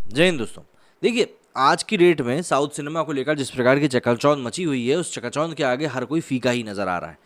जय हिंद दोस्तों। देखिए, आज की डेट में साउथ सिनेमा को लेकर जिस प्रकार की चकाचौंध मची हुई है, उस चकाचौंध के आगे हर कोई फीका ही नज़र आ रहा है।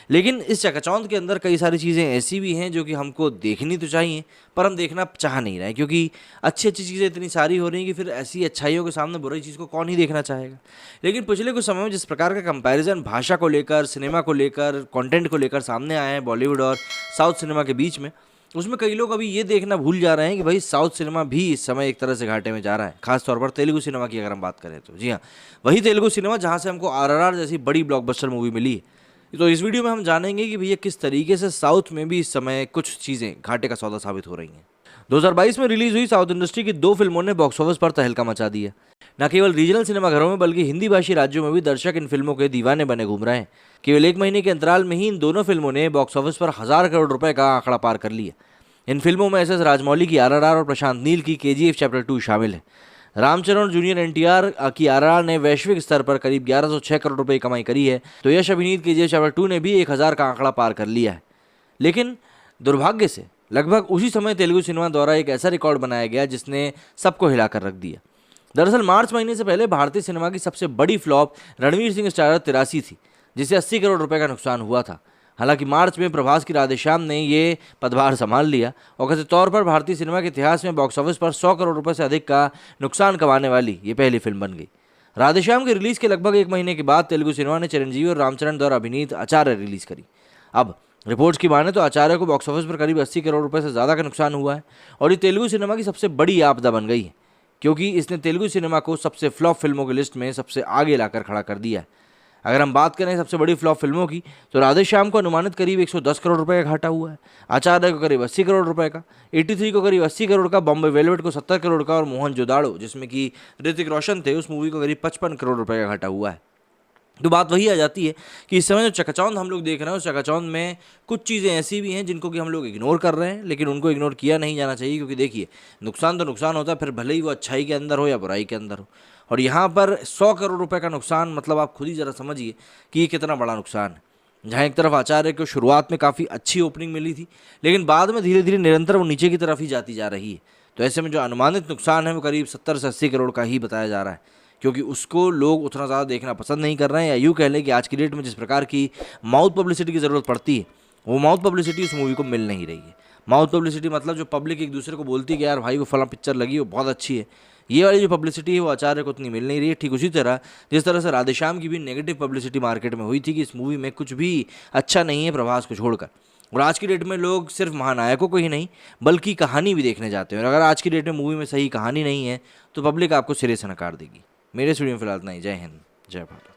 लेकिन इस चकाचौंध के अंदर कई सारी चीज़ें ऐसी भी हैं जो कि हमको देखनी तो चाहिए, पर हम देखना चाह नहीं रहे हैं, क्योंकि अच्छी-अच्छी चीज़ें इतनी सारी हो रही हैं कि फिर ऐसी अच्छाइयों के सामने बुरी चीज़ को कौन ही देखना चाहेगा। लेकिन पिछले कुछ समय में जिस प्रकार का कंपैरिज़न भाषा को लेकर, सिनेमा को लेकर, कंटेंट को लेकर सामने आया है बॉलीवुड और साउथ सिनेमा के बीच में, उसमें कई लोग अभी ये देखना भूल जा रहे हैं कि भाई साउथ सिनेमा भी इस समय एक तरह से घाटे में जा रहा है। खास तौर पर तेलुगु सिनेमा की अगर हम बात करें तो जी हाँ, वही तेलुगु सिनेमा जहाँ से हमको आरआरआर जैसी बड़ी ब्लॉकबस्टर मूवी मिली है। तो इस वीडियो में हम जानेंगे कि भैया किस तरीके से साउथ में भी इस समय कुछ चीज़ें घाटे का सौदा साबित हो रही हैं। 2022 में रिलीज हुई साउथ इंडस्ट्री की 2 फिल्मों ने बॉक्स ऑफिस पर तहलका मचा दी है। न केवल रीजनल सिनेमाघरों में बल्कि हिंदी भाषी राज्यों में भी दर्शक इन फिल्मों के दीवाने बने घूम रहे हैं। केवल 1 महीने के अंतराल में ही इन दोनों फिल्मों ने बॉक्स ऑफिस पर 1000 करोड़ रुपए का आंकड़ा पार कर लिया। इन फिल्मों में एस.एस. राजमौली की आरआरआर और प्रशांत नील की केजीएफ चैप्टर 2 शामिल है। रामचरण जूनियर एनटीआर की आरआरआर ने वैश्विक स्तर पर करीब 1106 करोड़ रुपए की कमाई करी है, तो यश अभिनीत केजीएफ चैप्टर 2 ने भी 1000 का आंकड़ा पार कर लिया है। लेकिन दुर्भाग्य से लगभग उसी समय तेलुगु सिनेमा द्वारा एक ऐसा रिकॉर्ड बनाया गया जिसने सबको हिलाकर रख दिया। दरअसल मार्च महीने से पहले भारतीय सिनेमा की सबसे बड़ी फ्लॉप रणवीर सिंह स्टारर 83 थी, जिसे 80 करोड़ रुपए का नुकसान हुआ था। हालांकि मार्च में प्रभास की राधेश्याम ने ये पदभार संभाल लिया और कथित तौर पर भारतीय सिनेमा के इतिहास में बॉक्स ऑफिस पर 100 करोड़ रुपए से अधिक का नुकसान कमाने वाली ये पहली फिल्म बन गई। राधेश्याम के रिलीज के लगभग 1 महीने के बाद तेलुगु सिनेमा ने चिरंजीवी और रामचरण द्वारा अभिनीत आचार्य रिलीज करी। अब रिपोर्ट्स की माने तो आचार्य को बॉक्स ऑफिस पर करीब 80 करोड़ रुपए से ज़्यादा का नुकसान हुआ है और ये तेलुगु सिनेमा की सबसे बड़ी आपदा बन गई है, क्योंकि इसने तेलुगु सिनेमा को सबसे फ्लॉप फिल्मों की लिस्ट में सबसे आगे लाकर खड़ा कर दिया है। अगर हम बात करें सबसे बड़ी फ्लॉप फिल्मों की, तो राधेश्याम को अनुमानित करीब 110 करोड़ रुपए का घाटा हुआ है, आचार्य को करीब 80 करोड़ रुपए का, 83 को करीब 80 करोड़ का, बॉम्बे वेलवेट को 70 करोड़ का और मोहनजोदाड़ो जिसमें कि ऋतिक रोशन थे उस मूवी को करीब 55 करोड़ रुपए का घाटा हुआ है। तो बात वही आ जाती है कि इस समय जो चकाचौंध हम लोग देख रहे हैं उस चकाचौंध में कुछ चीज़ें ऐसी भी हैं जिनको कि हम लोग इग्नोर कर रहे हैं, लेकिन उनको इग्नोर किया नहीं जाना चाहिए, क्योंकि देखिए नुकसान तो नुकसान होता है, फिर भले ही वो अच्छाई के अंदर हो या बुराई के अंदर हो। और यहाँ पर 100 करोड़ रुपए का नुकसान, मतलब आप खुद ही ज़रा समझिए कि ये कितना बड़ा नुकसान है। जहाँ एक तरफ आचार्य को शुरुआत में काफ़ी अच्छी ओपनिंग मिली थी, लेकिन बाद में धीरे धीरे निरंतर वो नीचे की तरफ ही जाती जा रही है। तो ऐसे में जो अनुमानित नुकसान है वो करीब 70 से 80 करोड़ का ही बताया जा रहा है, क्योंकि उसको लोग उतना ज़्यादा देखना पसंद नहीं कर रहे हैं, या यूँ कह लें कि आज की डेट में जिस प्रकार की माउथ पब्लिसिटी की ज़रूरत पड़ती है, वो माउथ पब्लिसिटी उस मूवी को मिल नहीं रही है। माउथ पब्लिसिटी मतलब जो पब्लिक एक दूसरे को बोलती है कि यार भाई वो फलां पिक्चर लगी, वो बहुत अच्छी है, ये वाली जो पब्लिसिटी है वो आचार्य को उतनी मिल नहीं रही है। ठीक उसी तरह जिस तरह से राधेश्याम की भी नेगेटिव पब्लिसिटी मार्केट में हुई थी कि इस मूवी में कुछ भी अच्छा नहीं है प्रभास को छोड़कर। और आज की डेट में लोग सिर्फ महानायकों को ही नहीं बल्कि कहानी भी देखने जाते हैं, और अगर आज की डेट में मूवी में सही कहानी नहीं है तो पब्लिक आपको सिरे से नकार देगी। मेरे स्टूडियो में फिलहाल इतना ही। जय हिंद, जय भारत।